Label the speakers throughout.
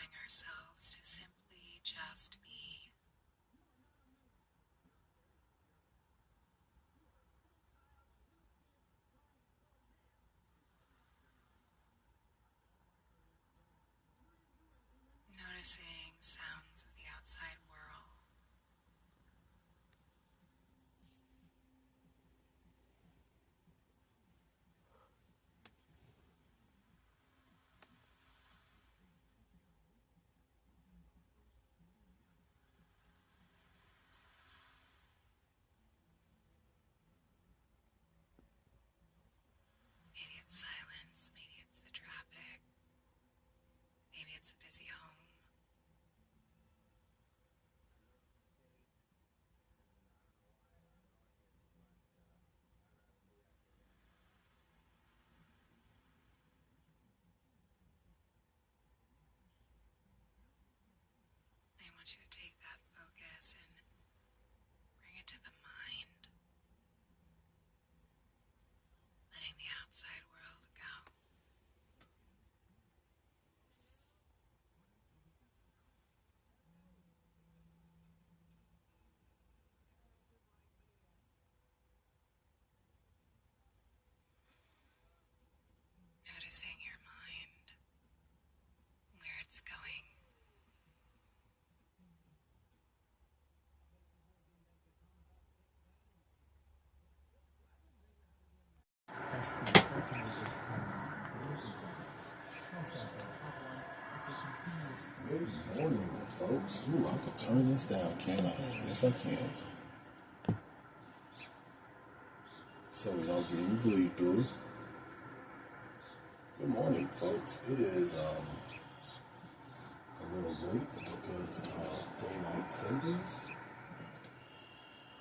Speaker 1: allowing ourselves to simply just be. Noticing sounds of the outside world. Maybe it's silence, maybe it's the traffic, maybe it's a busy home. I want you to take that focus and bring it to the mind, letting the outside world go. Noticing your mind, where it's going.
Speaker 2: Good morning, folks. Ooh, I could turn this down, can I? Yes, I can. So we don't get any bleed through. Good morning, folks. It is a little late because daylight savings.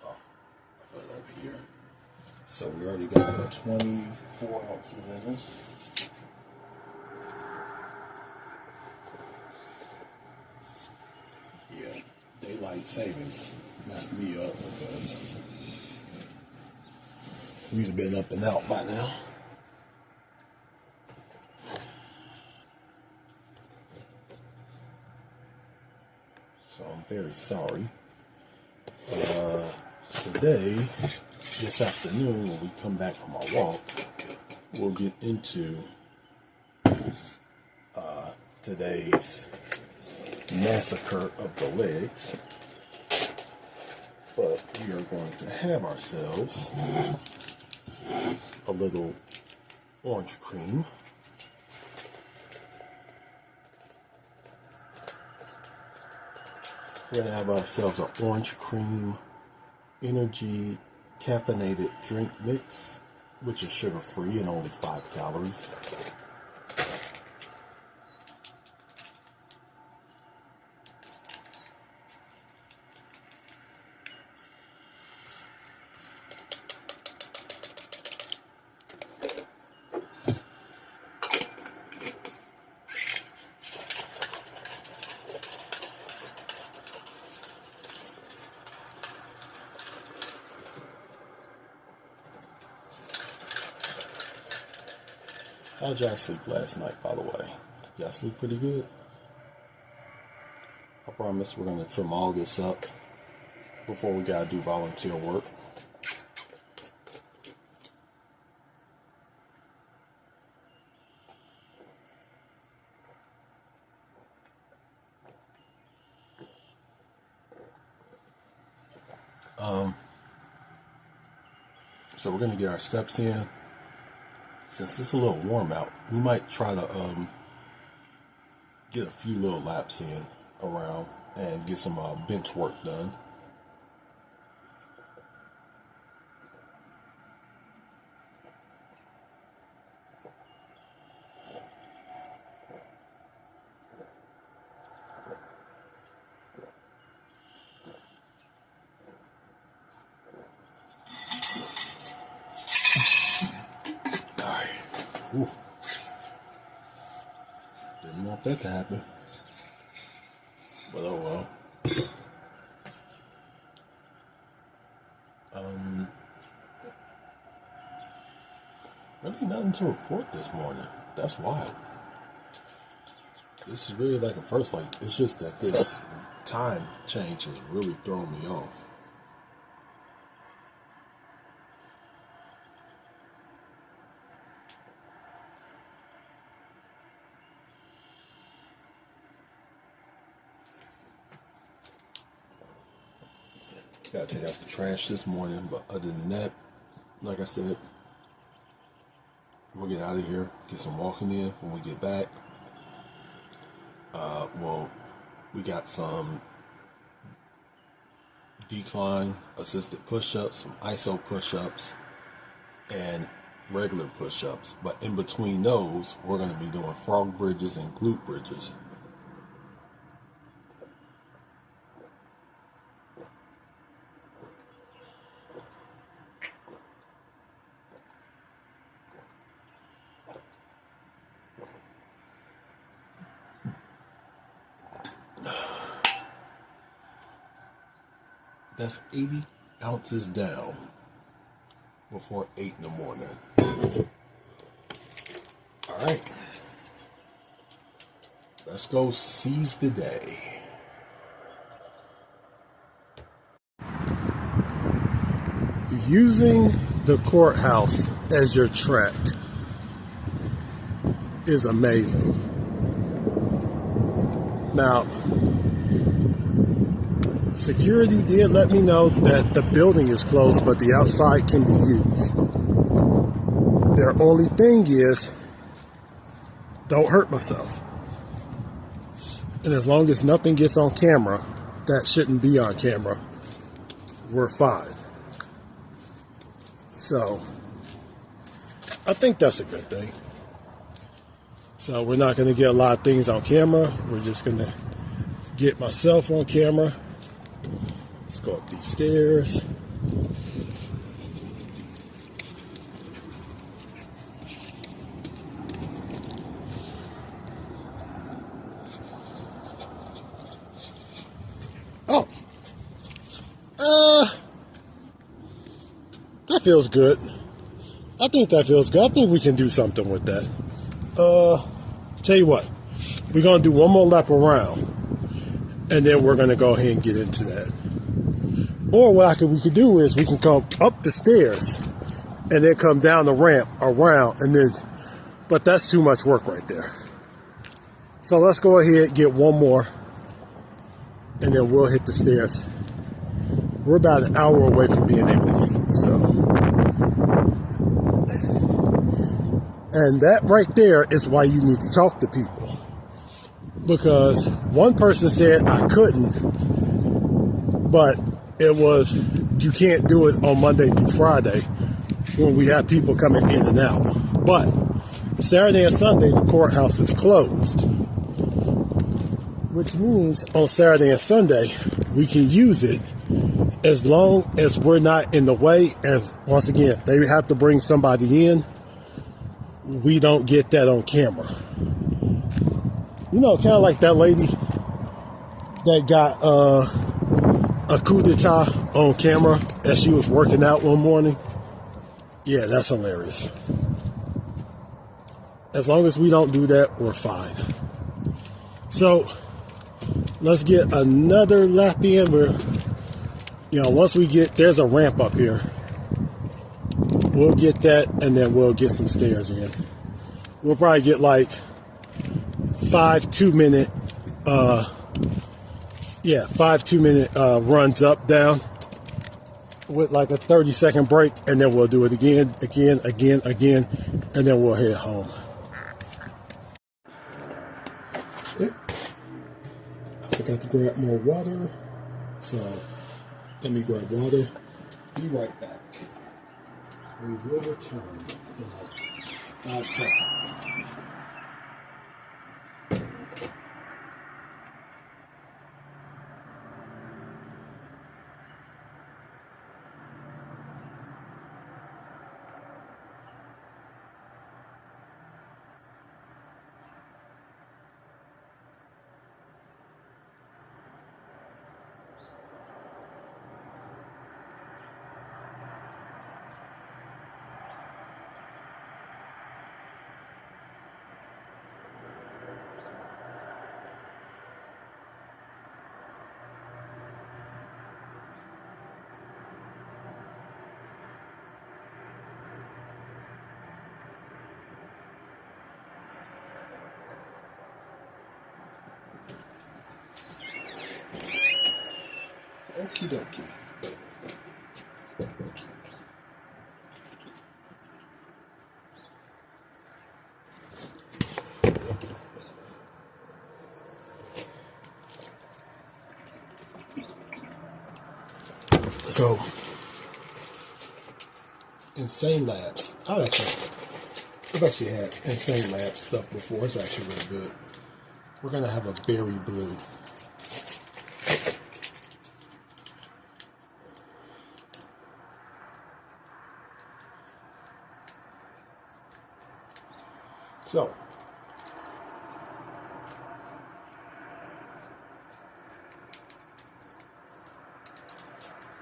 Speaker 2: Oh, I put it over here. So we already got 24 ounces in us. Yeah, daylight savings messed me up because we'd have been up and out by now. So I'm very sorry. Today, this afternoon, when we come back from our walk, we'll get into today's massacre of the legs. But we are going to have ourselves a little orange cream. We're going to have ourselves an orange cream energy caffeinated drink mix, which is sugar free and only 5 calories. How'd y'all sleep last night, by the way? Y'all sleep pretty good? I promise we're going to trim all this up before we got to do volunteer work. So we're going to get our steps in. Since it's a little warm out, we might try to get a few little laps in around and get some bench work done. Ooh. Didn't want that to happen. But oh well. Really nothing to report this morning. That's wild. This is really like a first. Like, it's just that this time change has really thrown me off. Gotta take out the trash this morning, but other than that, like I said, we'll get out of here, get some walking in when we get back. Well, we got some decline assisted push-ups, some ISO push-ups, and regular push-ups. But in between those, we're going to be doing frog bridges and glute bridges. That's 80 ounces down before 8 in the morning. All right. Let's go seize the day. Using the courthouse as your track is amazing. Now, security did let me know that the building is closed, but the outside can be used. Their only thing is, don't hurt myself. And as long as nothing gets on camera that shouldn't be on camera, we're fine. So, I think that's a good thing. So we're not going to get a lot of things on camera. We're just going to get myself on camera. Let's go up these stairs. Oh, that feels good. I think that feels good. I think we can do something with that. Tell you what, we're going to do one more lap around, and then we're going to go ahead and get into that. Or what we could do is we can come up the stairs and then come down the ramp around, and then, but that's too much work right there. So let's go ahead, get one more, and then we'll hit the stairs. We're about an hour away from being able to eat, so. And that right there is why you need to talk to people. Because one person said I couldn't, but it was, you can't do it on Monday through Friday when we have people coming in and out. But Saturday and Sunday, the courthouse is closed. Which means on Saturday and Sunday, we can use it as long as we're not in the way. And once again, if they have to bring somebody in, we don't get that on camera. You know, kind of like that lady that got a coup d'etat on camera as she was working out one morning. Yeah, that's hilarious. As long as we don't do that, we're fine. So let's get another lap in. Once we get, there's a ramp up here. We'll get that, and then we'll get some stairs in. We'll probably get like 5 2-minute runs up, down with like a 30-second break, and then we'll do it again, and then we'll head home. I forgot to grab more water, so let me grab water. Be right back. We will return in like 5 seconds. Okie dokie. So, Insane Labs. I've actually had Insane Labs stuff before. It's actually really good. We're gonna have a berry blue. So,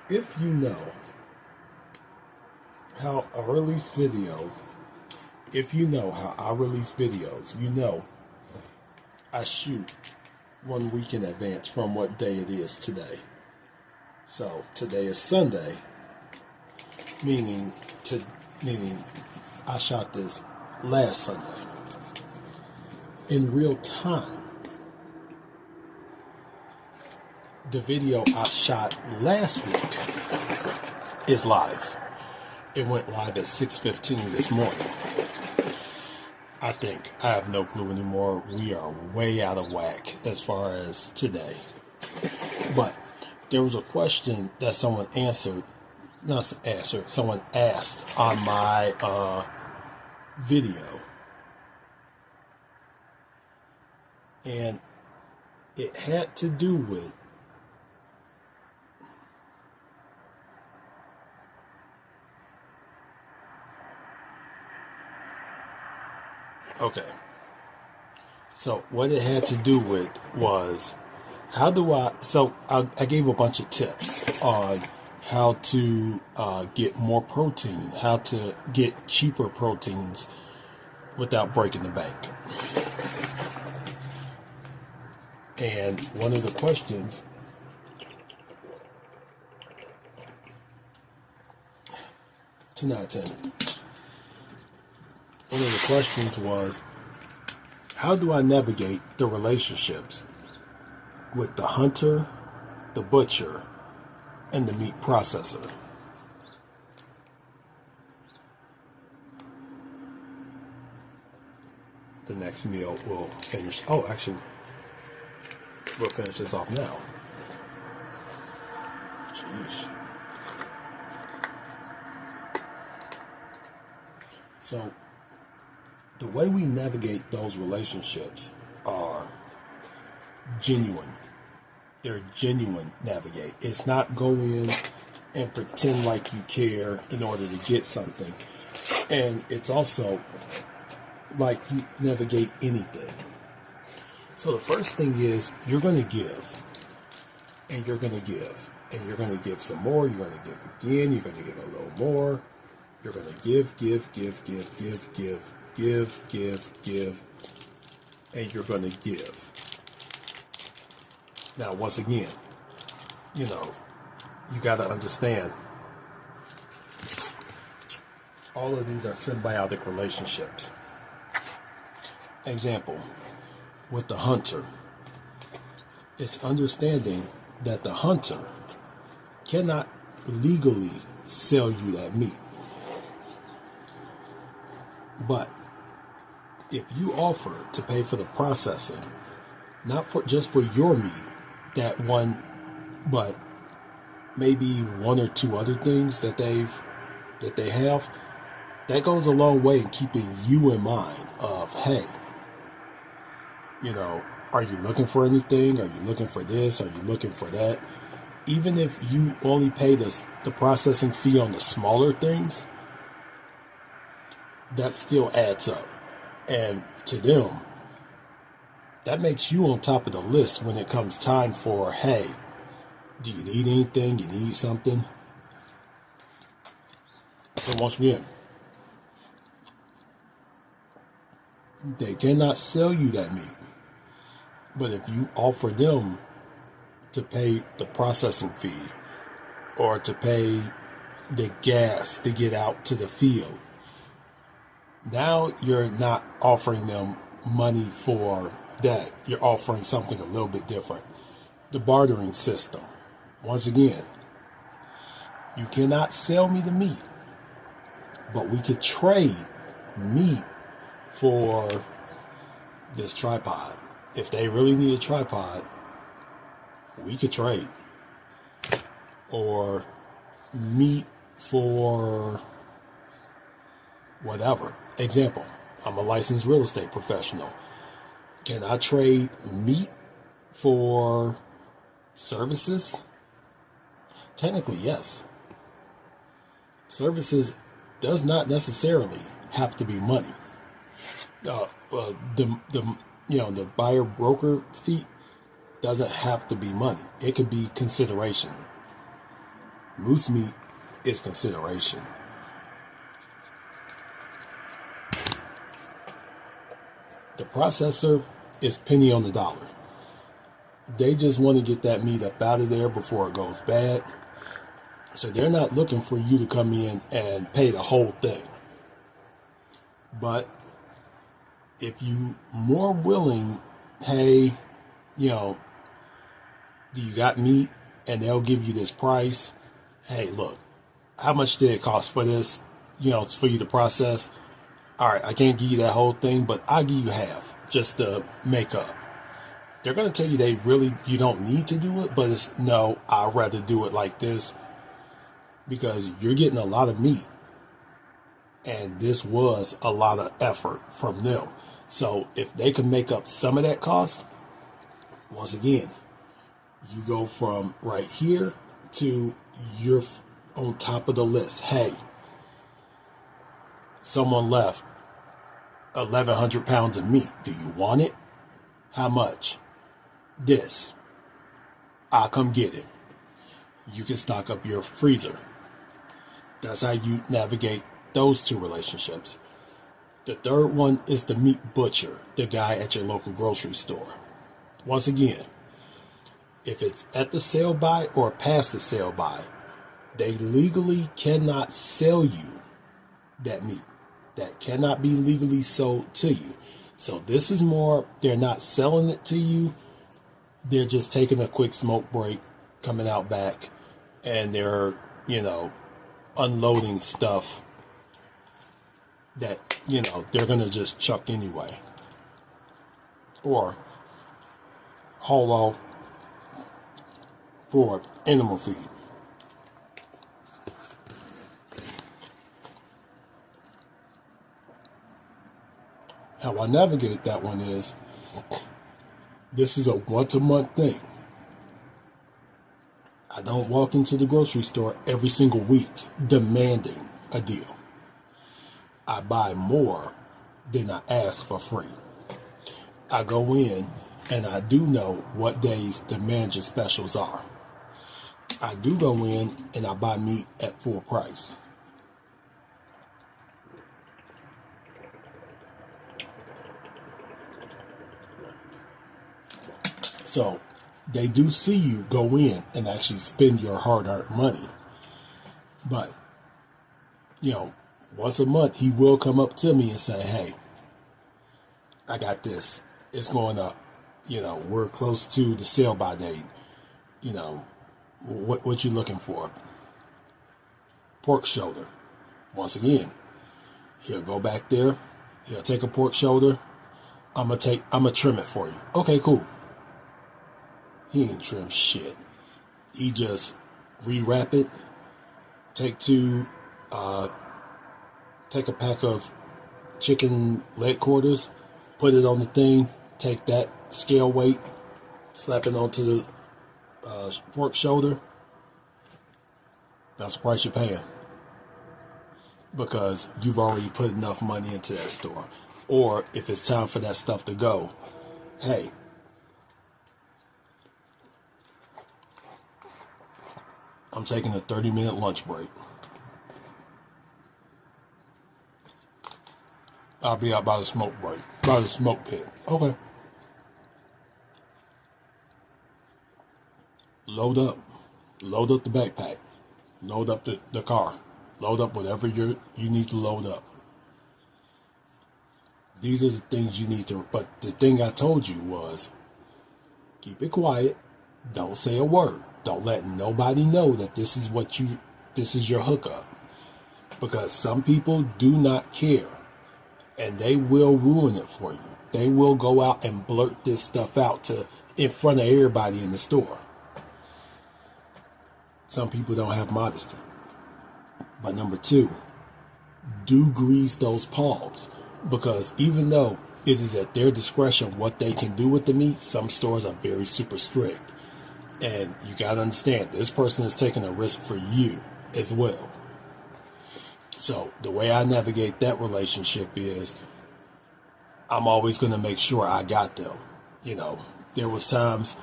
Speaker 2: if you know how I release video, if you know how I release videos, you know I shoot 1 week in advance from what day it is today. So today is Sunday, meaning I shot this last Sunday. In real time, the video I shot last week is live. It went live at 6:15 this morning. I think. I have no clue anymore. We are way out of whack as far as today. But there was a question that someone someone asked on my video. And it had to do with okay. So what it had to do with was I gave a bunch of tips on how to get more protein, how to get cheaper proteins without breaking the bank. And one of the questions one of the questions was, how do I navigate the relationships with the hunter, the butcher, and the meat processor? The next meal will finish. Oh, actually, we'll finish this off now. Jeez. So, the way we navigate those relationships are genuine. They're genuine navigate. It's not go in and pretend like you care in order to get something. And it's also like you navigate anything. So the first thing is you're going to give. And you're going to give. And you're going to give some more. You're going to give again. You're going to give a little more. You're going to give. And you're going to give. Now, once again, you got to understand all of these are symbiotic relationships. Example, with the hunter, it's understanding that the hunter cannot legally sell you that meat. But if you offer to pay for the processing, not just for your meat, that one, but maybe one or two other things that they have, that goes a long way in keeping you in mind of, hey, are you looking for anything? Are you looking for this? Are you looking for that? Even if you only pay the processing fee on the smaller things, that still adds up. And to them, that makes you on top of the list when it comes time for, hey, do you need anything? You need something? So once again, they cannot sell you that meat. But if you offer them to pay the processing fee or to pay the gas to get out to the field, now you're not offering them money for that. You're offering something a little bit different. The bartering system. Once again, you cannot sell me the meat, but we could trade meat for this tripod. If they really need a tripod, we could trade. Or meat for whatever. Example, I'm a licensed real estate professional. Can I trade meat for services? Technically, yes. Services does not necessarily have to be money. The buyer broker fee doesn't have to be money. It could be consideration. Moose meat is consideration. The processor is penny on the dollar. They just want to get that meat up out of there before it goes bad. So they're not looking for you to come in and pay the whole thing. But if you more willing, hey, do you got meat? And they'll give you this price. Hey, look, how much did it cost for this? It's for you to process. All right, I can't give you that whole thing, but I'll give you half just to make up. They're going to tell you you don't need to do it, but it's no, I'd rather do it like this because you're getting a lot of meat. And this was a lot of effort from them. So if they can make up some of that cost, once again, you go from right here to you're on top of the list. Hey, someone left 1,100 pounds of meat. Do you want it? How much? This. I'll come get it. You can stock up your freezer. That's how you navigate those two relationships. The third one is the meat butcher, the guy at your local grocery store. Once again, if it's at the sale by or past the sale by, they legally cannot sell you that meat. That cannot be legally sold to you. So this is more, they're not selling it to you. They're just taking a quick smoke break, coming out back, and they're, unloading stuff that, they're going to just chuck anyway. Or haul off for animal feed. How I navigate that one is, this is a once-a-month thing. I don't walk into the grocery store every single week demanding a deal. I buy more than I ask for free. I go in and I do know what days the manager specials are. I do go in and I buy meat at full price. So they do see you go in and actually spend your hard-earned money. But, once a month he will come up to me and say, hey, I got this. It's going up. We're close to the sale by date. What you looking for? Pork shoulder. Once again, he'll go back there. He'll take a pork shoulder. I'm gonna trim it for you. Okay, cool. He ain't trim shit. He just rewrap it. Take a pack of chicken leg quarters, put it on the thing, take that scale weight, slap it onto the pork shoulder. That's the price you're paying. Because you've already put enough money into that store. Or if it's time for that stuff to go, hey, I'm taking a 30-minute lunch break. I'll be out by the smoke pit. Okay. Load up the backpack. Load up the car. Load up whatever you need to load up. These are the things you need to, but the thing I told you was, keep it quiet. Don't say a word. Don't let nobody know that this is your hookup. Because some people do not care. And they will ruin it for you. They will go out and blurt this stuff out in front of everybody in the store. Some people don't have modesty. But number two, do grease those palms. Because even though it is at their discretion what they can do with the meat, some stores are very super strict. And you got to understand, this person is taking a risk for you as well. So the way I navigate that relationship is I'm always going to make sure I got them. You know, there was times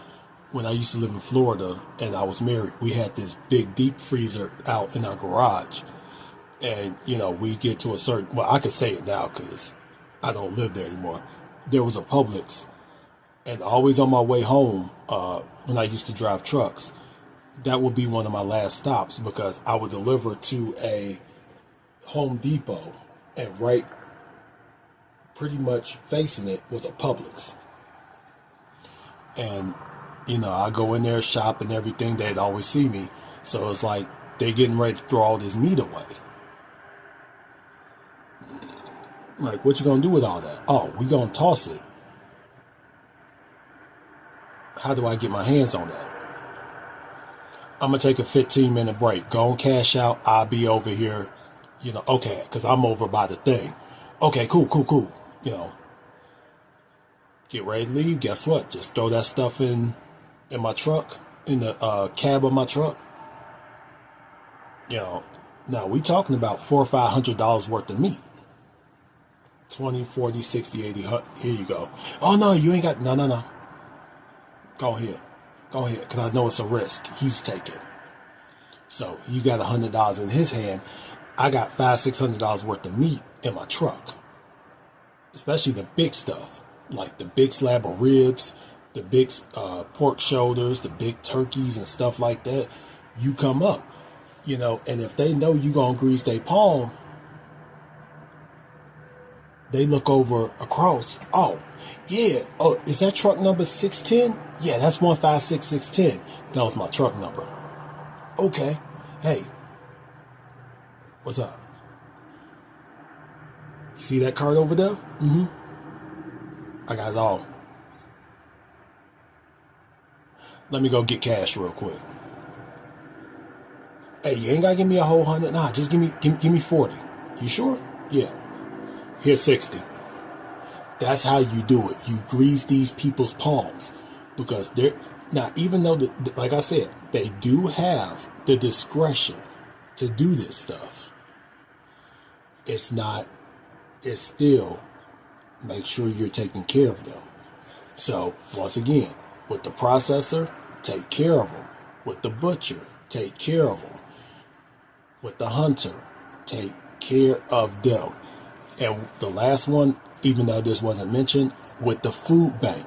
Speaker 2: when I used to live in Florida and I was married, we had this big deep freezer out in our garage. And, you know, we get to a certain, well, I could say it now because I don't live there anymore. There was a Publix, and always on my way home, when I used to drive trucks, that would be one of my last stops because I would deliver to a Home Depot, and right pretty much facing it was a Publix. And, you know, I go in there, shop and everything. They'd always see me. So it's like they're getting ready to throw all this meat away. Like, what you gonna do with all that? Oh, we gonna toss it. How do I get my hands on that? I'm gonna take a 15-minute break. Go and cash out. I'll be over here. You know, okay, because I'm over by the thing. Okay, cool. You know, get ready to leave. Guess what? Just throw that stuff in my truck, in the cab of my truck. You know, now we talking about $400 or $500 worth of meat. 20, 40, 60, 80, here you go. Oh, no, you ain't got, no. Go ahead, because I know it's a risk he's taking. So he's got $100 in his hand. I got $500, $600 worth of meat in my truck. Especially the big stuff, like the big slab of ribs, the big pork shoulders, the big turkeys and stuff like that. You come up, you know, and if they know you gonna grease their palm, they look over across. Oh, yeah. Oh, is that truck number 610? Yeah, that's 156610. That was my truck number. Okay. Hey, what's up? You see that card over there? Mm-hmm. I got it all. Let me go get cash real quick. Hey, you ain't gotta give me a whole 100. Nah, just give me 40. You sure? Yeah. Here's 60. That's how you do it. You grease these people's palms, because they're now, even though like I said, they do have the discretion to do this stuff. It's still, make sure you're taking care of them. So once again, with the processor, take care of them. With the butcher, take care of them. With the hunter, take care of them. And the last one, even though this wasn't mentioned, with the food bank,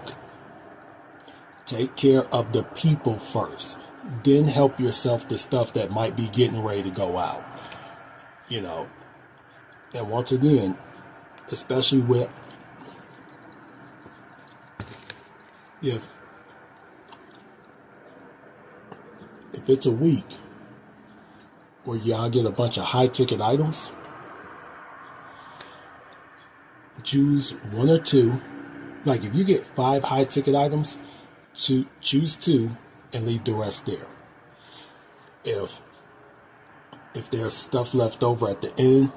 Speaker 2: take care of the people first. Then help yourself to stuff that might be getting ready to go out. You know, and once again, especially with if it's a week where y'all get a bunch of high ticket items, choose one or two. Like if you get 5 high ticket items, choose 2 and leave the rest there. If there's stuff left over at the end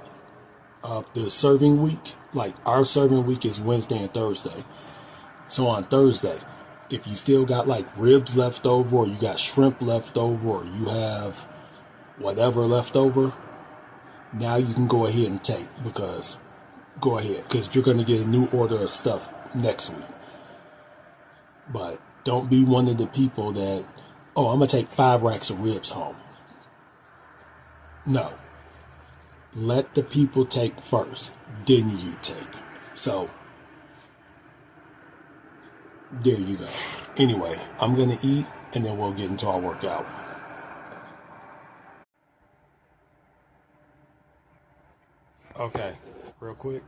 Speaker 2: of the serving week, like our serving week is Wednesday and Thursday. So on Thursday, if you still got like ribs left over, or you got shrimp left over, or you have whatever left over, now you can go ahead and take, because you're going to get a new order of stuff next week. But don't be one of the people that, oh, I'm going to take 5 racks of ribs home. No. Let the people take first, then you take. So, there you go. Anyway, I'm going to eat, and then we'll get into our workout. Okay, real quick.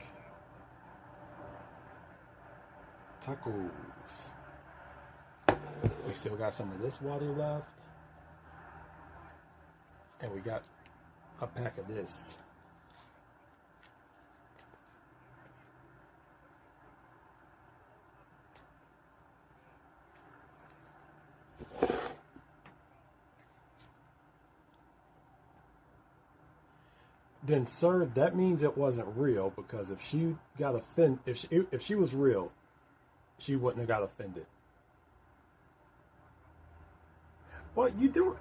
Speaker 2: Tacos. We still got some of this water left. And we got a pack of this. Then, sir, that means it wasn't real, because if she got offended, if she was real, she wouldn't have got offended. Well, you do.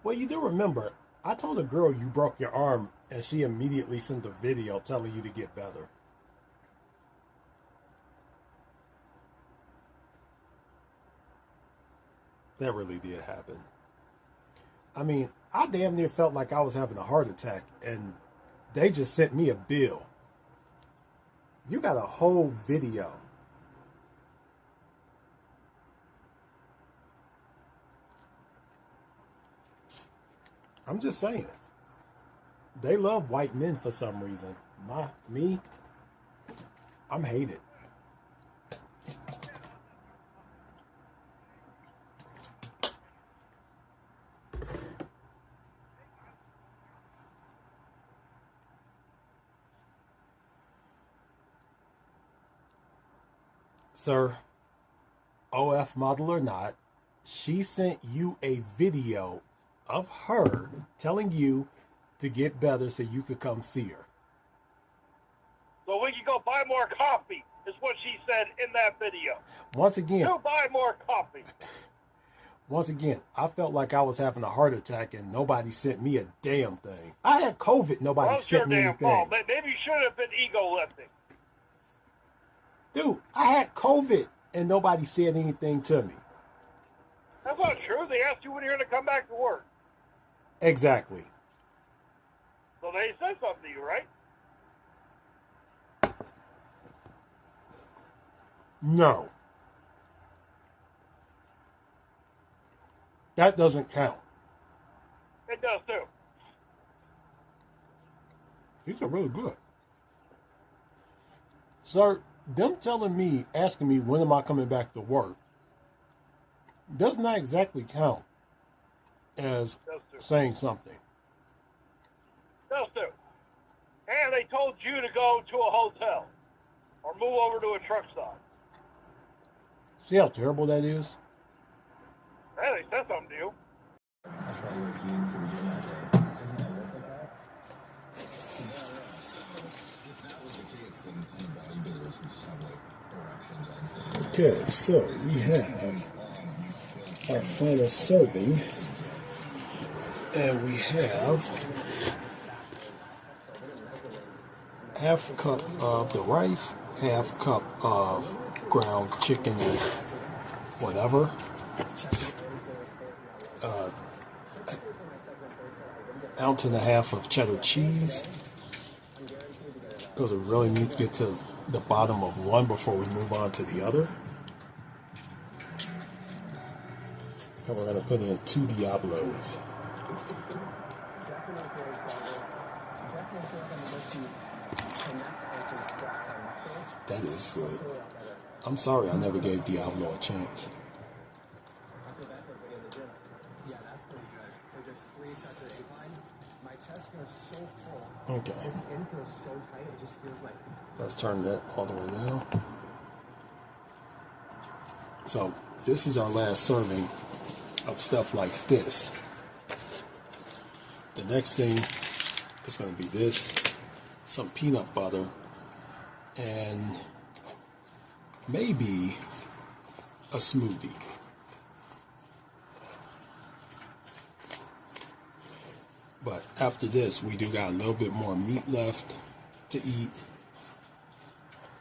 Speaker 2: Well, you do remember, I told a girl you broke your arm, and she immediately sent a video telling you to get better. That really did happen. I mean, I damn near felt like I was having a heart attack, and they just sent me a bill. You got a whole video. I'm just saying. They love white men for some reason. I'm hated. Sir, OF model or not, she sent you a video of her telling you to get better so you could come see her.
Speaker 3: So we can go buy more coffee, is what she said in that video.
Speaker 2: Once again,
Speaker 3: go buy more coffee.
Speaker 2: Once again, I felt like I was having a heart attack and nobody sent me a damn thing. I had COVID, nobody sent me anything.
Speaker 3: Fault. Maybe you should have been ego lifting.
Speaker 2: Dude, I had COVID and nobody said anything to me.
Speaker 3: That's not true. They asked you when you're going to come back to work.
Speaker 2: Exactly.
Speaker 3: So they said something to you, right?
Speaker 2: No. That doesn't count.
Speaker 3: It does too.
Speaker 2: These are really good. Sir, them asking me when am I coming back to work, does not exactly count as saying something.
Speaker 3: Does too. And they told you to go to a hotel or move over to a truck stop.
Speaker 2: See how terrible that is?
Speaker 3: Yeah, they said something to you.
Speaker 2: Okay, so we have our final serving, and we have half a cup of the rice, half a cup of ground chicken and whatever, ounce and a half of cheddar cheese, because we really need to get to the bottom of one before we move on to the other. And we're going to put in 2 Diablos. That is good. I'm sorry I never gave Diablo a chance. Okay. Let's turn that all the way down. So this is our last serving of stuff like this. The next thing is going to be this, some peanut butter, and maybe a smoothie. But after this, we do got a little bit more meat left to eat,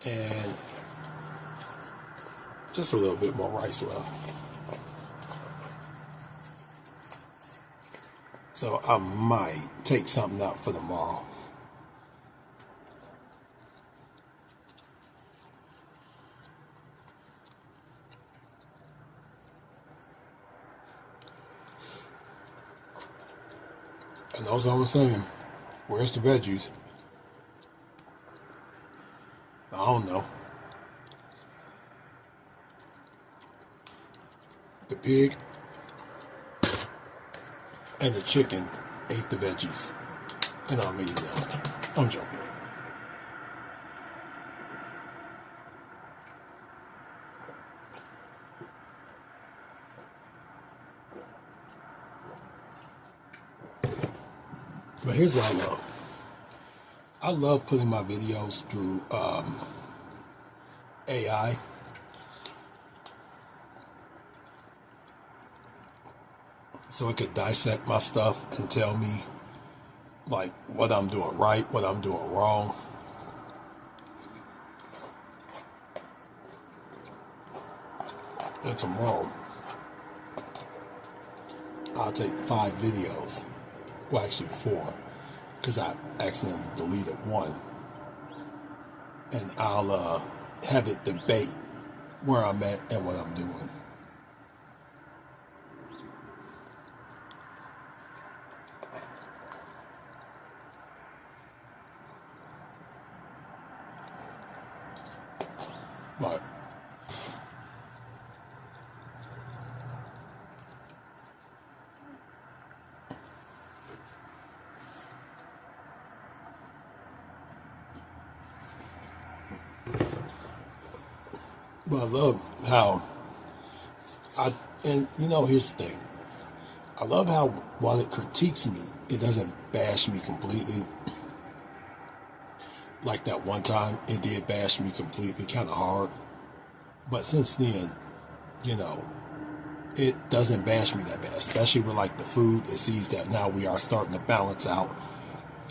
Speaker 2: and just a little bit more rice left. So I might take something out for tomorrow. And that's what I was saying. Where's the veggies? I don't know. The pig and the chicken ate the veggies, and I'm eating them. I'm joking. But here's what I love. I love putting my videos through AI. So it could dissect my stuff and tell me like what I'm doing right, what I'm doing wrong. And tomorrow, I'll take 5 videos. Well, actually 4, because I accidentally deleted one. And I'll have it debate where I'm at and what I'm doing. But I love how and you know, here's the thing. I love how while it critiques me, it doesn't bash me completely. Like that one time, it did bash me completely, kind of hard. But since then, you know, it doesn't bash me that bad, especially with like the food. It sees that now we are starting to balance out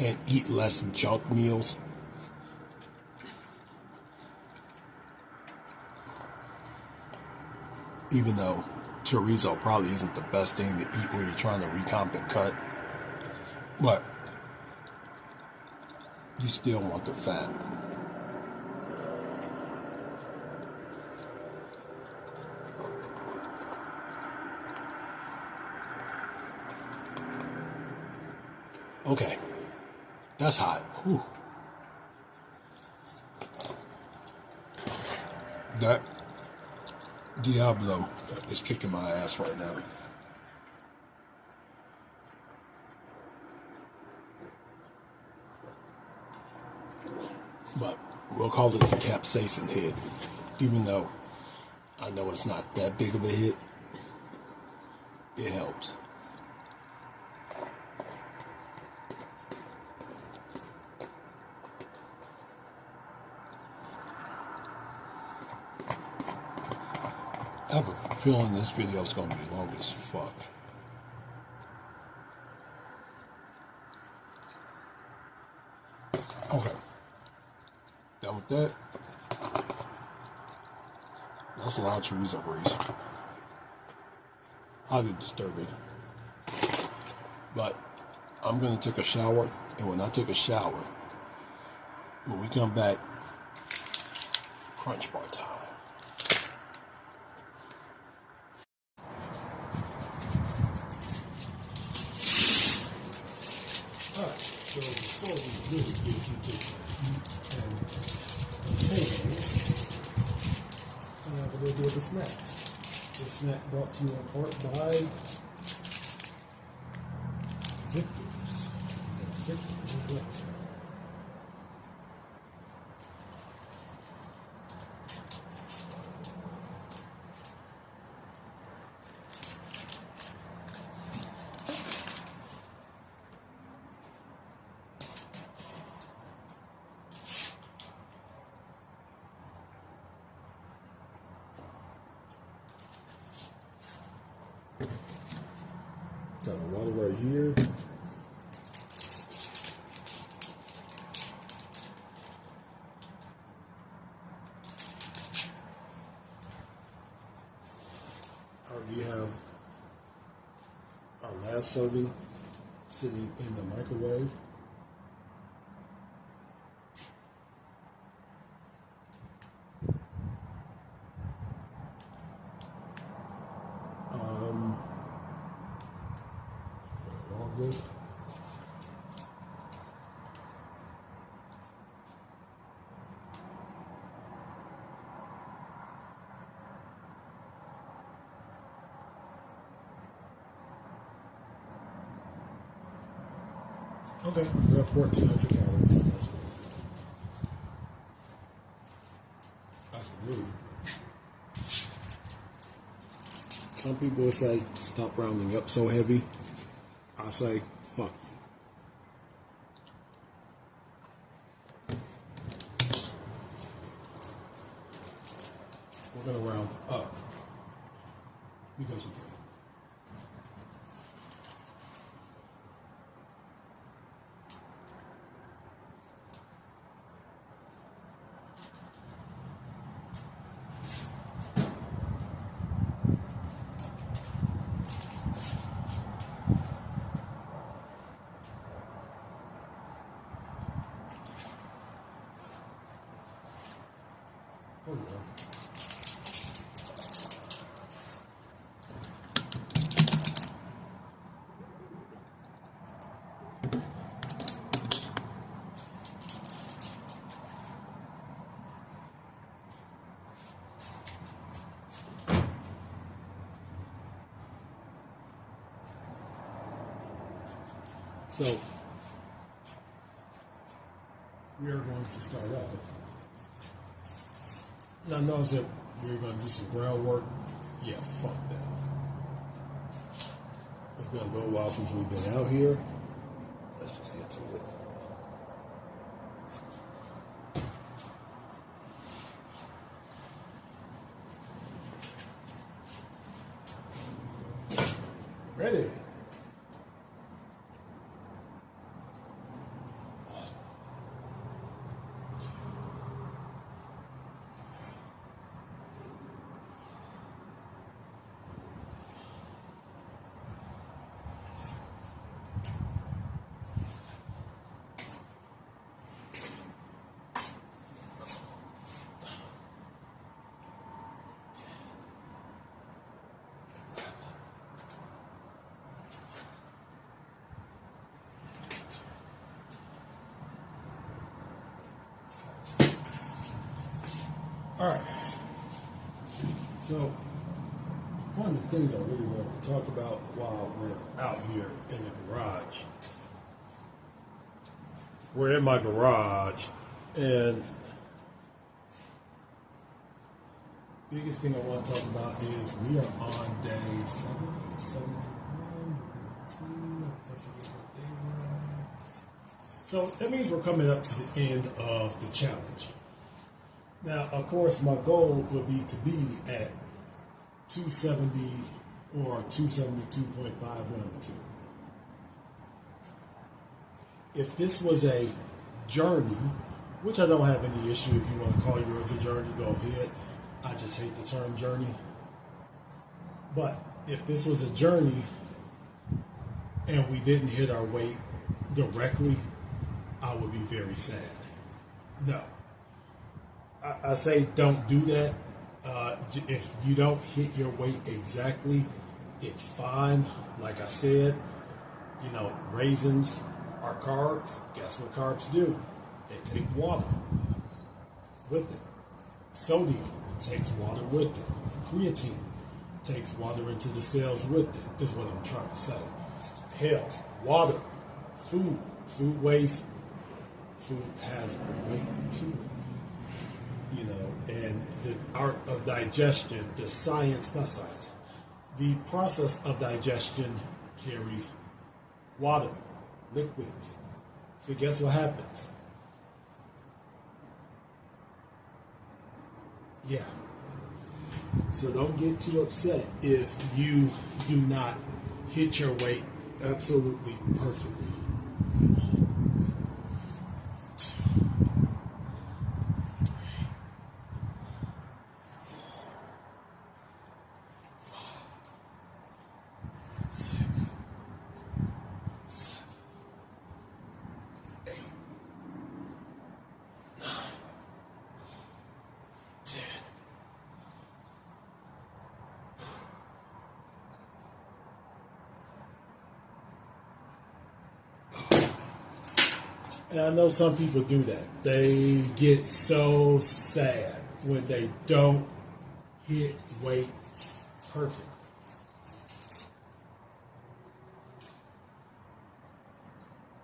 Speaker 2: and eat less junk meals. Even though chorizo probably isn't the best thing to eat when you're trying to recomp and cut. But you still want the fat. Okay. That's hot. Whew. That Diablo is kicking my ass right now. But we'll call it the capsaicin hit. Even though I know it's not that big of a hit, it helps. I have a feeling this video is going to be long as fuck. Okay. Done with that. That's a lot of chorizo grease. Highly disturbing. But I'm going to take a shower, and when I take a shower, when we come back, crunch bar time. Alright, so before we really get into heat and potatoes, I have a little bit of a snack. The snack brought to you in part by Victor's. Victor's is what? Got a water right here. We have our last serving sitting in the microwave. Okay, we have 1,400 calories. That's good. That's really. Some people will say, stop rounding up so heavy. I say, fuck you. We're going to round up because we can. Oh, yeah. So, we are going to start out. Now, notice that we're going to do some groundwork. Yeah, fuck that. It's been a little while since we've been out here. Let's just get to it. Ready? All right. So, one of the things I really wanted to talk about while we're out here in the garage. We're in my garage, and biggest thing I want to talk about is we are on day 70, 71, 2, I forget what day we're on. So that means we're coming up to the end of the challenge. Now, of course, my goal would be to be at 270 or 272.5, one of the two. If this was a journey, which I don't have any issue, if you want to call yours a journey, go ahead. I just hate the term journey. But if this was a journey and we didn't hit our weight directly, I would be very sad. No. I say don't do that. If you don't hit your weight exactly, it's fine. Like I said, raisins are carbs. Guess what carbs do? They take water with it. Sodium takes water with it. Creatine takes water into the cells with it, is what I'm trying to say. Hell, water, food waste, food has weight to it. And the art of digestion, the process of digestion carries water, liquids. So guess what happens? Yeah. So don't get too upset if you do not hit your weight absolutely perfectly. 2, 3, 4, 5, 6, 7, 8, 9, 10. And I know some people do that. They get so sad when they don't hit weight perfect.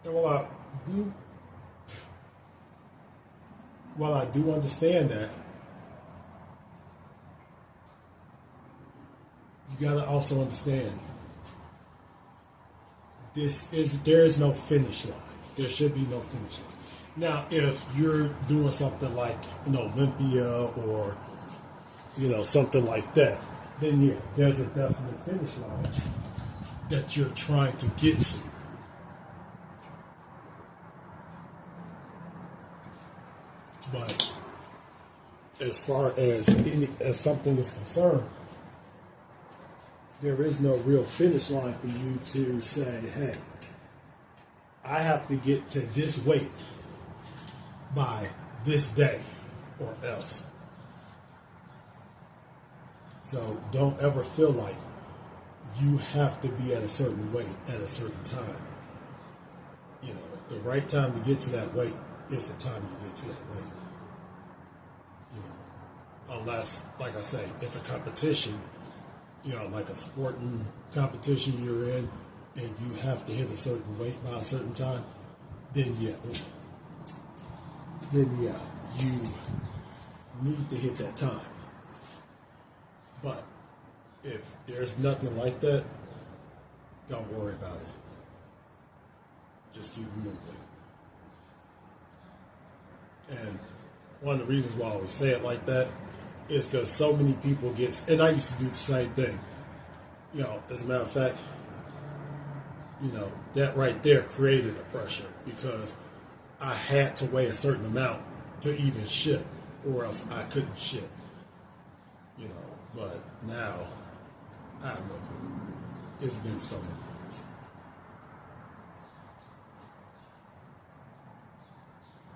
Speaker 2: And while I do understand that, you gotta also understand there is no finish line. There should be no finish line. Now, if you're doing something like Olympia or something like that, then yeah, there's a definite finish line that you're trying to get to. But as far as something is concerned, there is no real finish line for you to say, hey, I have to get to this weight by this day or else. So don't ever feel like you have to be at a certain weight at a certain time. The right time to get to that weight is the time you get to that weight. Unless, like I say, it's a competition, like a sporting competition you're in, and you have to hit a certain weight by a certain time, then yeah, you need to hit that time. But if there's nothing like that, don't worry about it. Just keep moving. And one of the reasons why I always say it like that is because so many people get, and I used to do the same thing. As a matter of fact, that right there created a pressure because I had to weigh a certain amount to even ship, or else I couldn't ship. But now I have no clue. It's been so many years.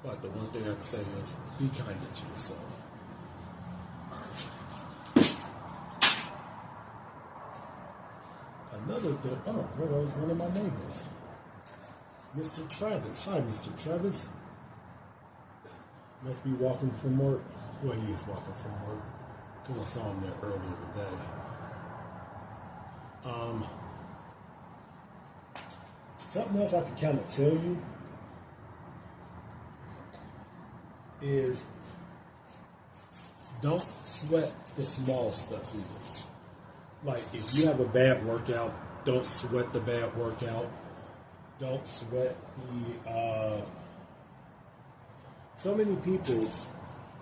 Speaker 2: But the one thing I can say is be kind to yourself. Another thing, there was one of my neighbors, Mr. Travis. Hi, Mr. Travis. Must be walking from work. Well, he is walking from work because I saw him there earlier today. Something else I can kind of tell you is don't sweat the small stuff either. Like, if you have a bad workout, don't sweat the bad workout. Don't sweat the, so many people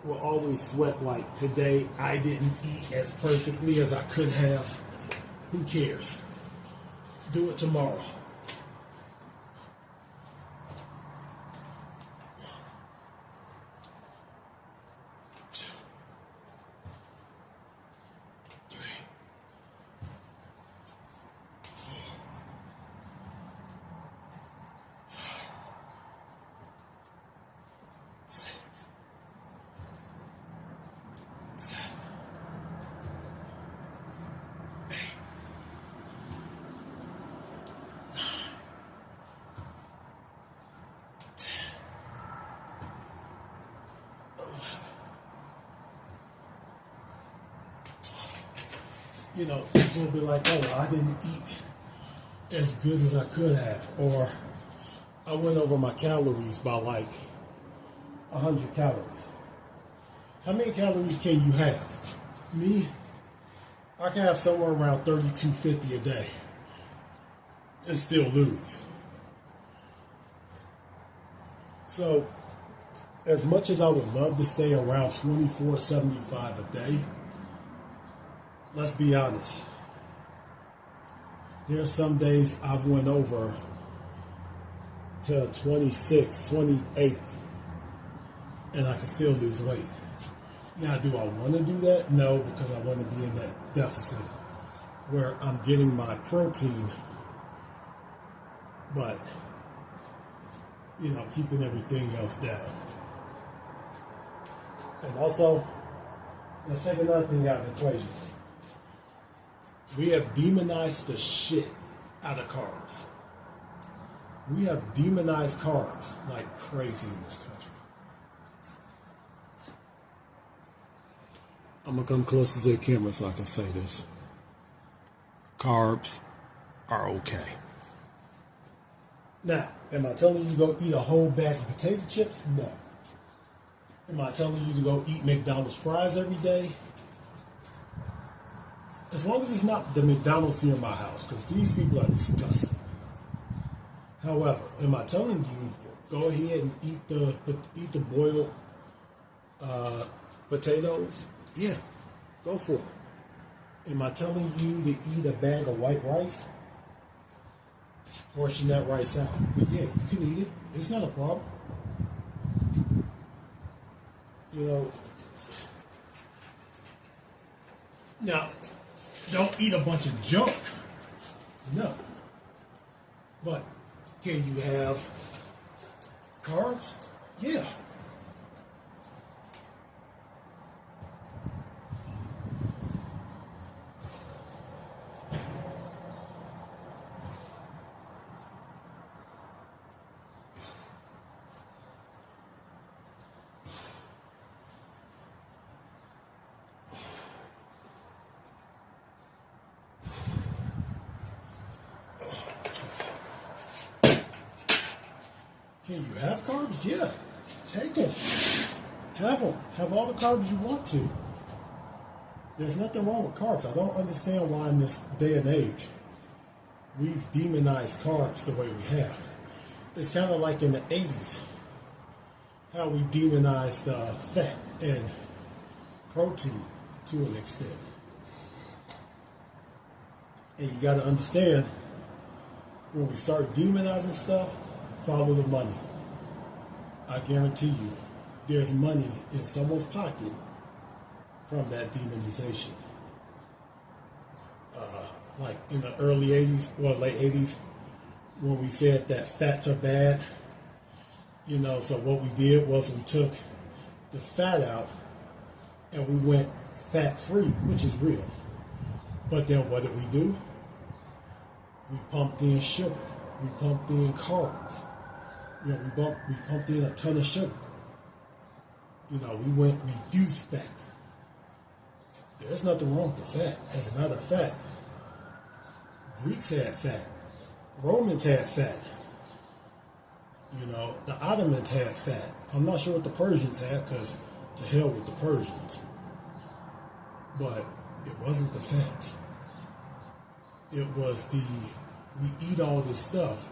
Speaker 2: will always sweat like, today I didn't eat as perfectly as I could have. Who cares? Do it tomorrow. People will be like, oh, I didn't eat as good as I could have, or I went over my calories by like 100 calories. How many calories can you have? Me, I can have somewhere around 3,250 a day and still lose. So, as much as I would love to stay around 2475 a day, let's be honest. There are some days I've went over to 26, 28, and I can still lose weight. Now, do I want to do that? No, because I want to be in that deficit where I'm getting my protein, but, keeping everything else down. And also, let's take another thing out of the equation. We have demonized the shit out of carbs. We have demonized carbs like crazy in this country. I'm going to come closer to the camera so I can say this. Carbs are okay.
Speaker 4: Now, am I telling you to go eat a whole bag of potato chips? No. Am I telling you to go eat McDonald's fries every day? As long as it's not the McDonald's near my house, because these people are disgusting. However, am I telling you go ahead and eat the boiled potatoes? Yeah, go for it. Am I telling you to eat a bag of white rice? Portion that rice out. But yeah, you can eat it. It's not a problem. You know. Now, don't eat a bunch of junk. No. But can you have carbs? Yeah. Can you have carbs? Yeah. Take them. Have them. Have all the carbs you want to. There's nothing wrong with carbs. I don't understand why in this day and age we've demonized carbs the way we have. It's kind of like in the 80s how we demonized fat and protein to an extent. And you got to understand, when we start demonizing stuff, follow the money. I guarantee you, there's money in someone's pocket from that demonization. Like in the early 80s or late 80s, when we said that fats are bad, you know, so what we did was we took the fat out and we went fat-free, which is real. But then what did we do? We pumped in sugar. We pumped in carbs. You know, we pumped in a ton of sugar. You know, we went reduced fat. There's nothing wrong with the fat. As a matter of fact, Greeks had fat. Romans had fat. You know, the Ottomans had fat. I'm not sure what the Persians had, because to hell with the Persians. But it wasn't the fat. It was we eat all this stuff,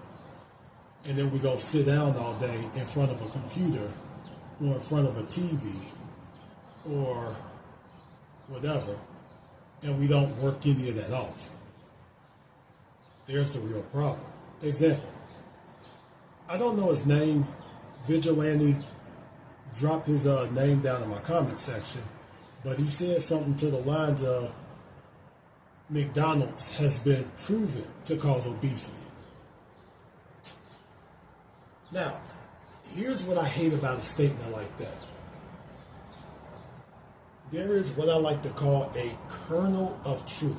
Speaker 4: and then we go sit down all day in front of a computer or in front of a TV or whatever, and we don't work any of that off. There's the real problem. Example, I don't know his name. Vigilante dropped his name down in my comment section, but he said something to the lines of, McDonald's has been proven to cause obesity. Now, here's what I hate about a statement like that. There is what I like to call a kernel of truth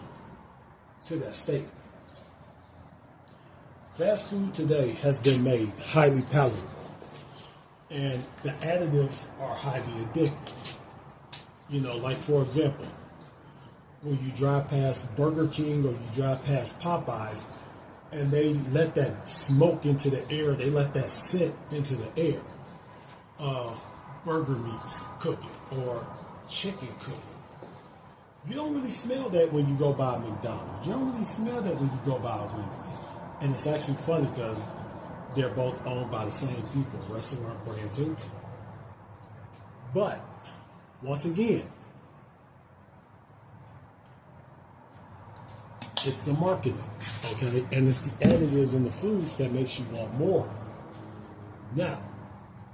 Speaker 4: to that statement. Fast food today has been made highly palatable, and the additives are highly addictive. You know, like for example, when you drive past Burger King or you drive past Popeyes, and they let that smoke into the air, they let that scent into the air of burger meats cooking or chicken cooking. You don't really smell that when you go by McDonald's. You don't really smell that when you go by Wendy's. And it's actually funny because they're both owned by the same people, Restaurant Brands Inc. But, once again, it's the marketing, okay? And it's the additives in the foods that makes you want more. Now,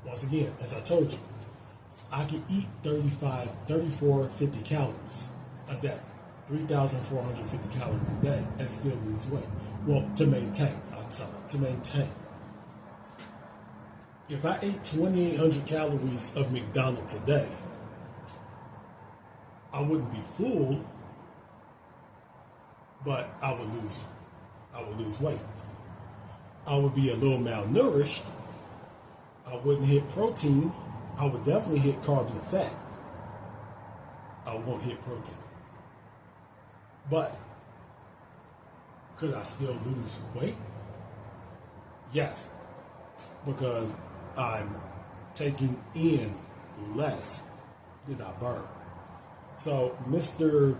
Speaker 4: once again, as I told you, I can eat 3,450 calories a day, 3,450 calories a day, and still lose weight. Well, to maintain. If I ate 2,800 calories of McDonald's a day, I wouldn't be full, but I would lose weight. I would be a little malnourished. I wouldn't hit protein. I would definitely hit carbs and fat. I won't hit protein. But could I still lose weight? Yes, because I'm taking in less than I burn. So, Mr.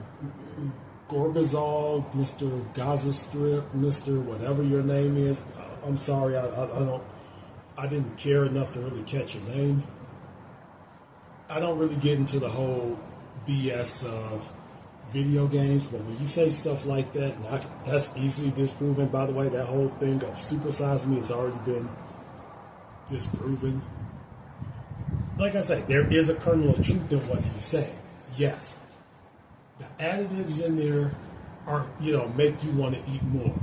Speaker 4: Gorgazol, Mr. Gaza Strip, Mr. whatever your name is, I'm sorry, I didn't care enough to really catch your name. I don't really get into the whole BS of video games, but when you say stuff like that, and that's easily disproven. By the way, that whole thing of supersize me has already been disproven. Like I say, there is a kernel of truth in what he's saying. Yes, the additives in there are, make you want to eat more.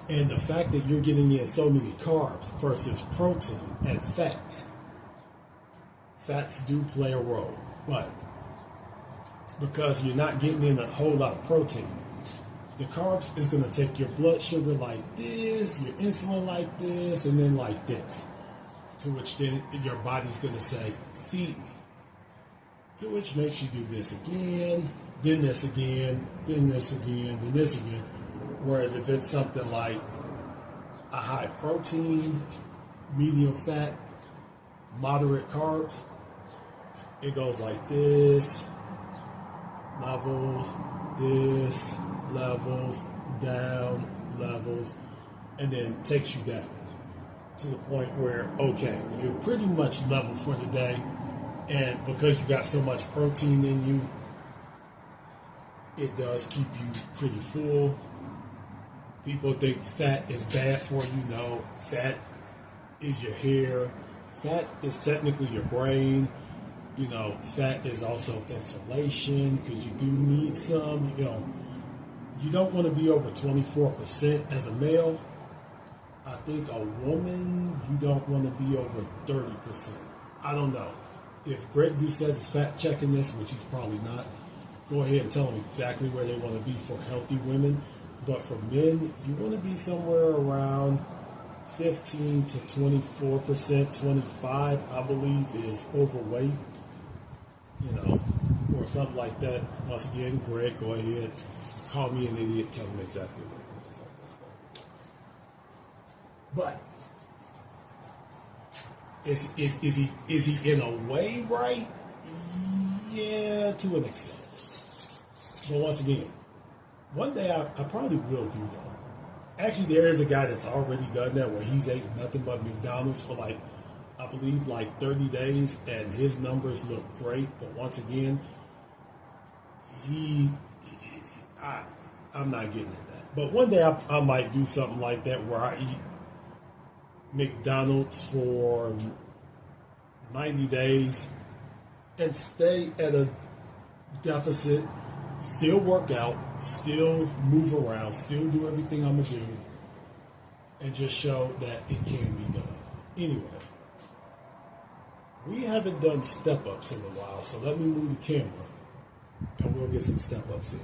Speaker 4: And the fact that you're getting in so many carbs versus protein and fats. Fats do play a role, but because you're not getting in a whole lot of protein, the carbs is going to take your blood sugar like this, your insulin like this, and then like this. To which then your body's going to say, feed me. To which makes you do this again, then this again, then this again, then this again. Whereas if it's something like a high protein, medium fat, moderate carbs, it goes like this, levels, this, levels, down, levels, and then takes you down to the point where, okay, you're pretty much level for the day, and because you got so much protein in you, it does keep you pretty full. People think fat is bad for you. No, fat is your hair. Fat is technically your brain. Fat is also insulation because you do need some. You don't want to be over 24% as a male. I think a woman, you don't want to be over 30%. I don't know. If Greg Doucette is fact checking this, which he's probably not, go ahead and tell them exactly where they want to be for healthy women. But for men, you want to be somewhere around 15 to 24%, 25, I believe, is overweight, or something like that. Once again, Greg, go ahead, call me an idiot, tell them exactly what it is. But is he in a way right? Yeah, to an extent. But once again, one day I probably will do that. Actually, there is a guy that's already done that where he's ate nothing but McDonald's for I believe 30 days, and his numbers look great. But once again, I'm not getting at that. But one day I might do something like that where I eat McDonald's for 90 days and stay at a deficit, still work out, still move around, still do everything I'm going to do, and just show that it can be done. Anyway, we haven't done step-ups in a while, so let me move the camera and we'll get some step-ups in.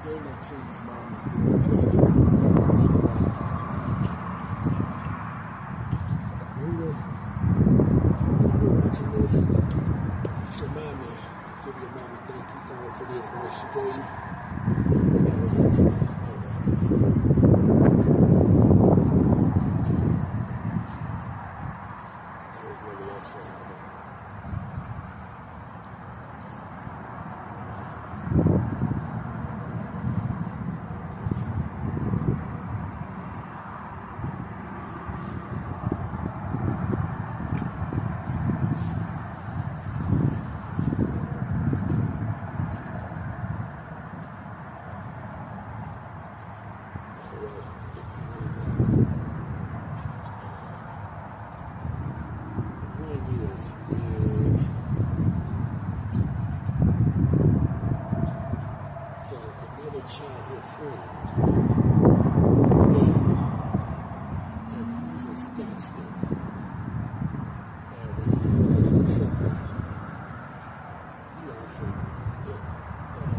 Speaker 4: game my kid's mom is doing. I gotta get Ruler, if you're watching this, remind me, give your mom a thank you card for the advice she gave me. That was awesome. That was really excellent. Childhood friend Dan, and he's in Scottsdale. And when he heard I got accepted, he offered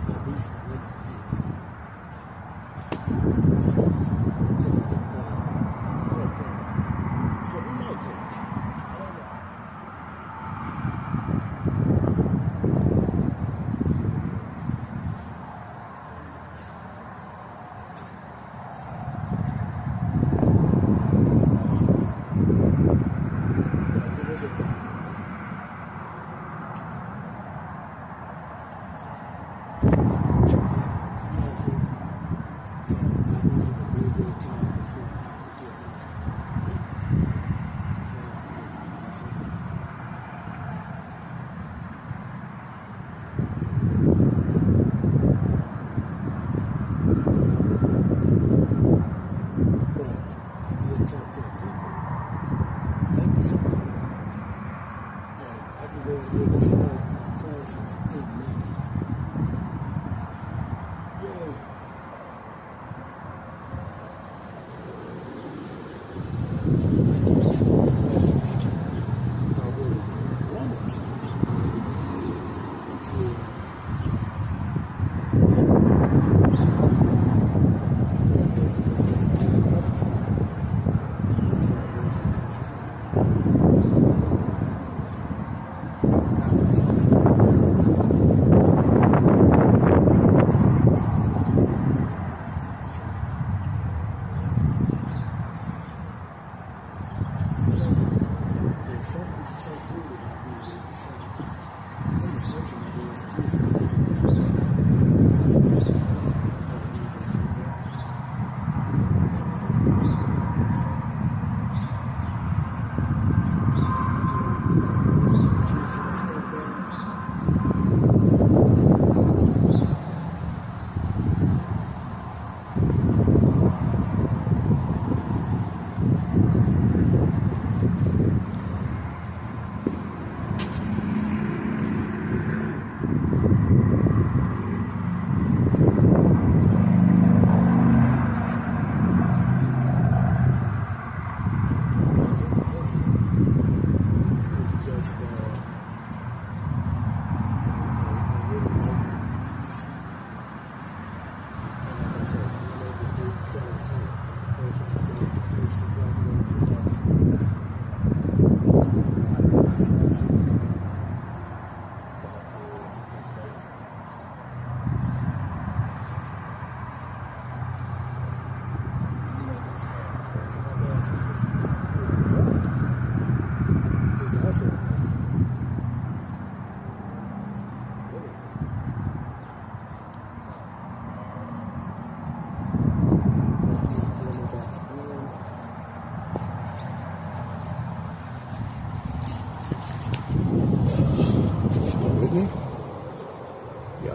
Speaker 4: at least 1 year to help him. So we might take it. I don't know.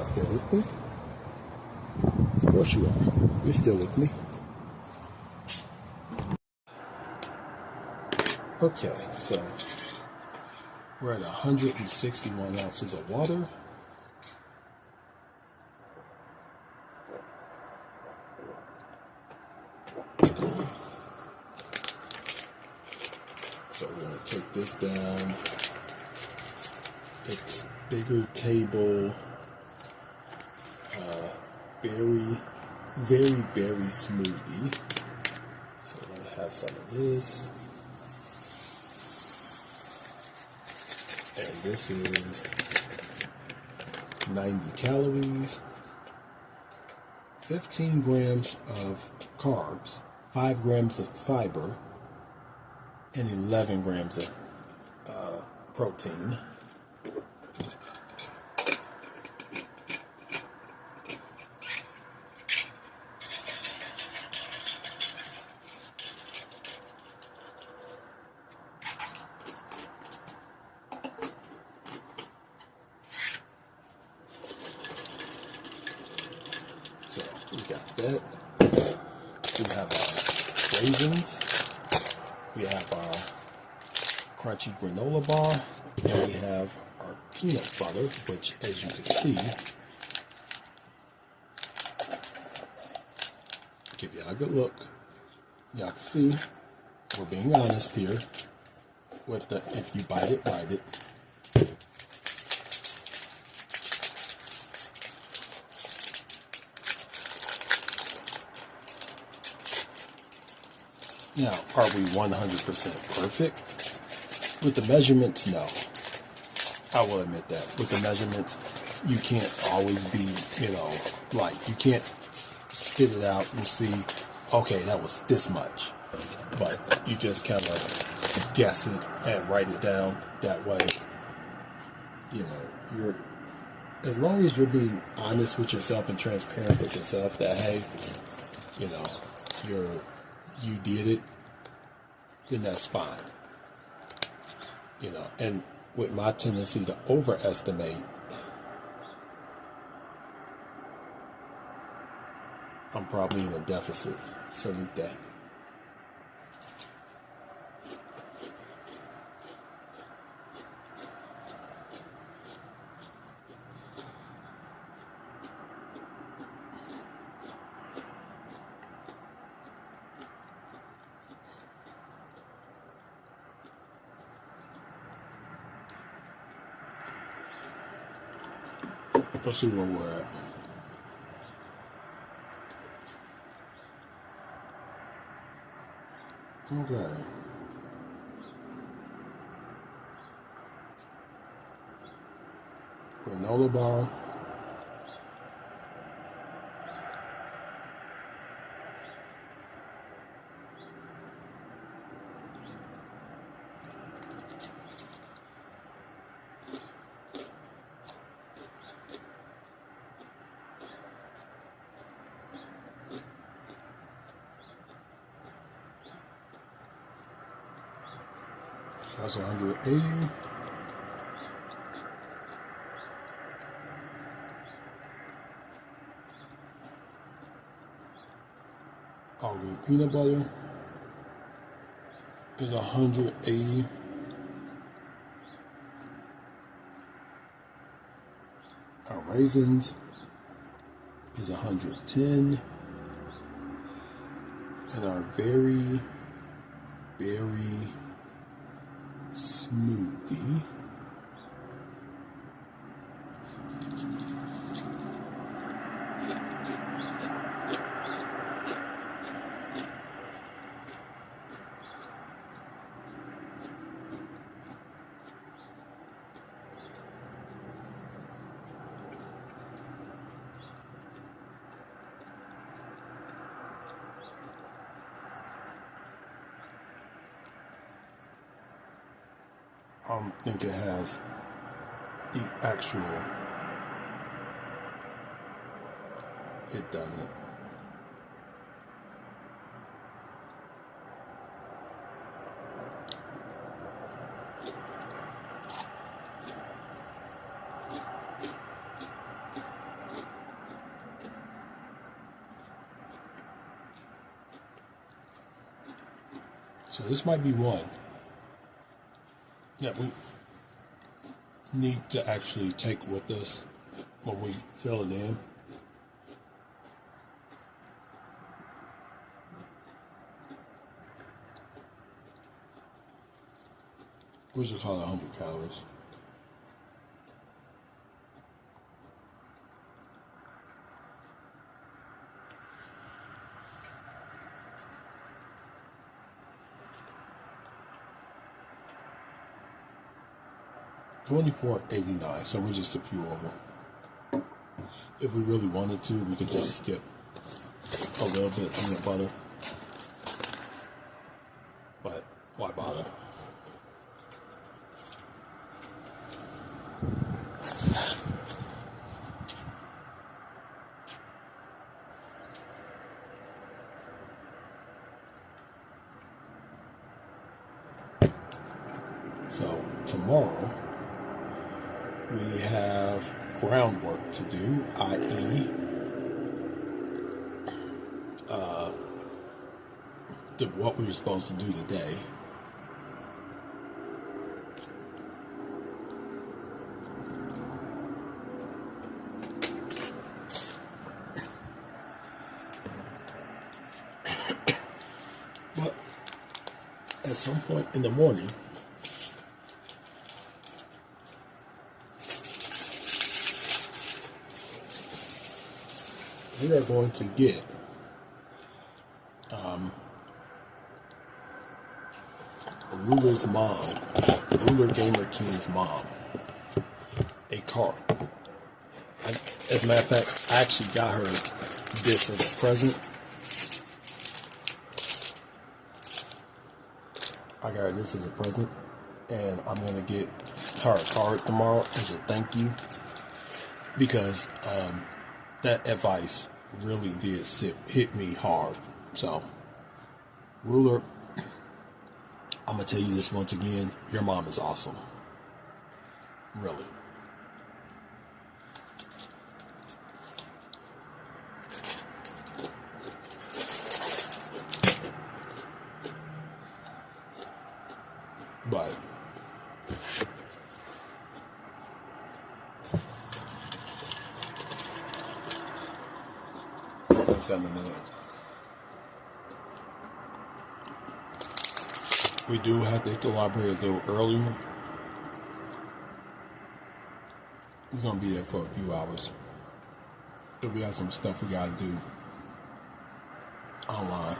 Speaker 4: Still with me? Of course you are. You're still with me. Okay, so we're at 161 ounces of water. So we're going to take this down. It's bigger table
Speaker 2: berry, very berry smoothie. So I'm going to have some of this. And this is 90 calories, 15 grams of carbs, 5 grams of fiber, and 11 grams of protein. So we got that. We have our raisins. We have our crunchy granola bar. And we have our peanut butter, which, as you can see, give you a good look. Y'all can see we're being honest here with the if you bite it, ride it. Now, are we 100% perfect? With the measurements, no. I will admit that. With the measurements, you can't always be, like, you can't spit it out and see, okay, that was this much. But you just kind of guess it and write it down that way. You're, as long as you're being honest with yourself and transparent with yourself that, hey, you did it, then that's fine. And with my tendency to overestimate, I'm probably in a deficit. Salute that. Let's see where we're at. Okay. Granola bar. So that's 180. All good peanut butter is 180. Our raisins is 110. And our very, very smoothie I don't think it has the actual, it doesn't. So this might be one that we need to actually take with us when we fill it in. We should call it 100 calories. 24.89. So we're just a few over. If we really wanted to, we could just skip a little bit of peanut butter. But why bother? So tomorrow we have groundwork to do, i.e. What we were supposed to do today. But at some point in the morning, we are going to get Ruler's mom, Ruler Gamer King's mom, a car. As a matter of fact, I actually got her this as a present. I got her this as a present, and I'm going to get her a card tomorrow as a thank you, because that advice really did hit me hard. So, Ruler, I'm going to tell you this once again, your mom is awesome. Really. But that's in a minute. We do have to hit the library a little earlier. We're going to be there for a few hours. So we have some stuff we got to do online.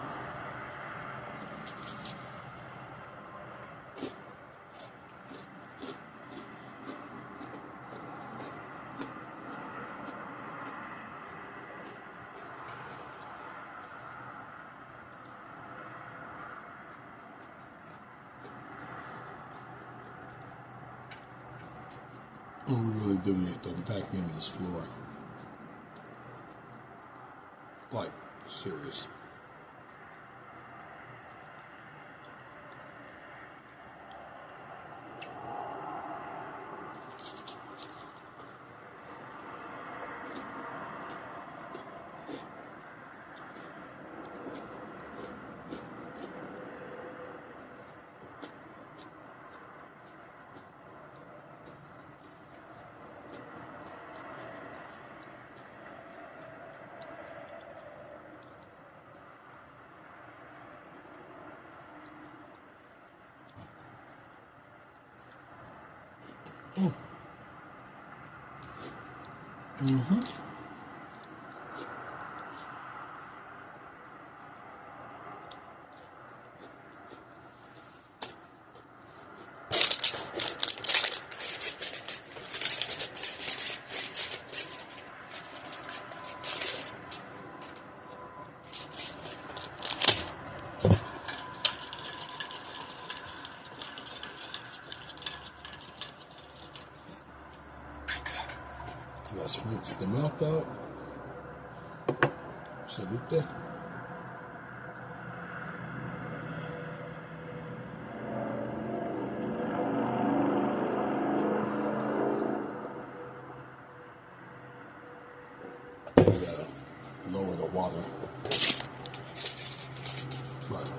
Speaker 2: We really do need to vacuum this floor. Like, serious. Mm-hmm. Let's rinse the mouth out. Salute. We gotta lower the water. But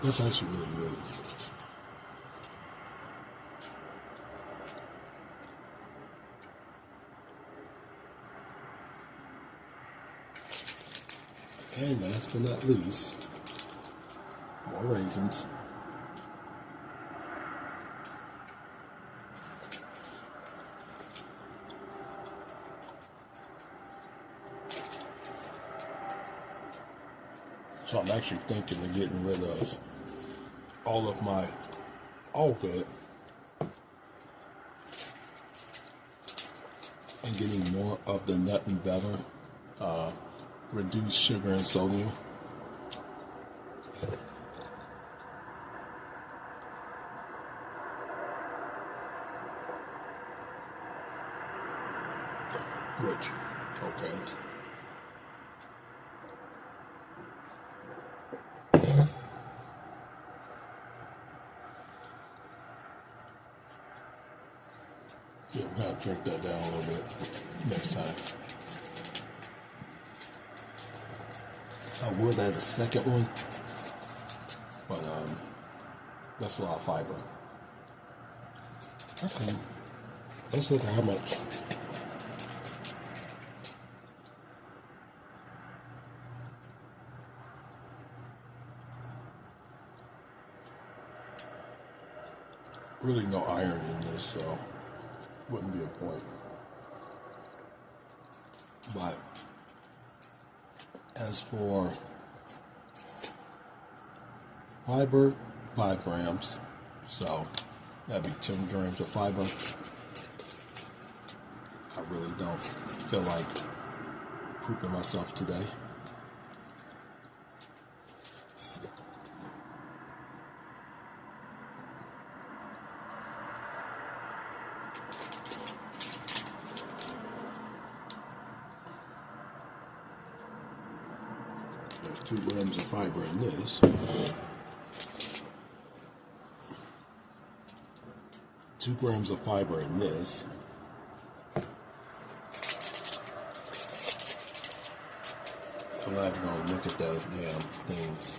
Speaker 2: that's actually really good. And last but not least, more raisins. So I'm actually thinking of getting rid of all of my all good and getting more of the nut and butter, reduced sugar and sodium. Which, okay. Yeah, we're gonna drink that down a little bit next time. I would add a second one, but that's a lot of fiber. Okay, let's look at how much. Really no iron in this, so wouldn't be a point. But as for fiber, 5 grams, so that'd be 10 grams of fiber. I really don't feel like pooping myself today. There's 2 grams of fiber in this. 2 grams of fiber in this. I'm not even going to look at those damn things.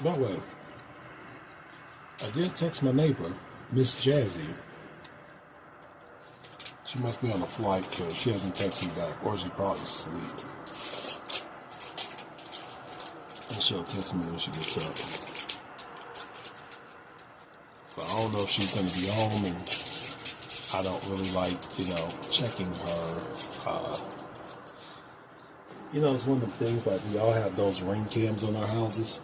Speaker 2: By the way, I did text my neighbor, Miss Jazzy. She must be on a flight because she hasn't texted me back, or she's probably asleep. And she'll text me when she gets up. So I don't know if she's going to be home, and I don't really like, checking her. It's one of the things, like, we all have those ring cams on our houses.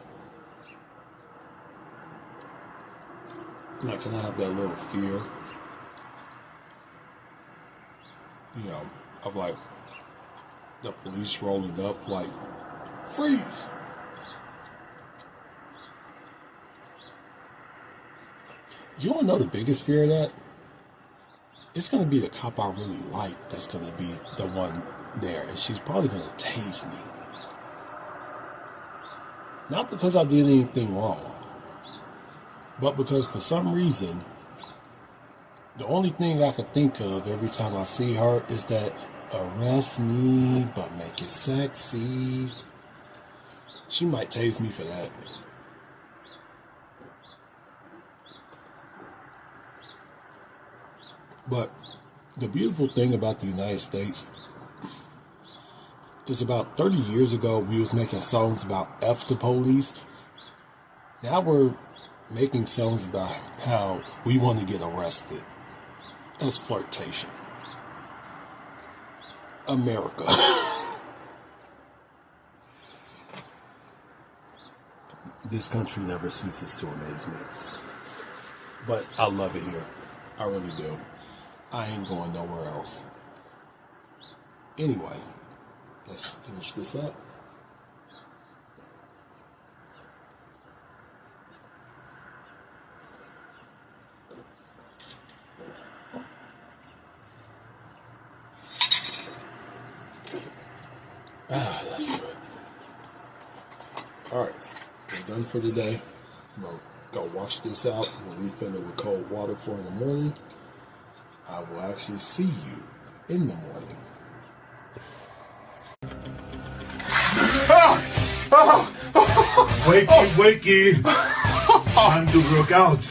Speaker 2: Like, can I have that little fear? Of like the police rolling up, like, freeze! You want to know the biggest fear of that? It's going to be the cop I really like that's going to be the one there, and she's probably going to tase me. Not because I did anything wrong, but because for some reason, the only thing I can think of every time I see her is that arrest me, but make it sexy. She might tase me for that. But the beautiful thing about the United States is about 30 years ago, we was making songs about F the police. Now we're making songs about how we want to get arrested. That's flirtation. America. This country never ceases to amaze me. But I love it here. I really do. I ain't going nowhere else. Anyway, let's finish this up. That's good. Alright, we're done for today. I'm going to go wash this out and refill it with cold water for in the morning. I will actually see you in the morning.
Speaker 5: Wakey, wakey. Time to work out.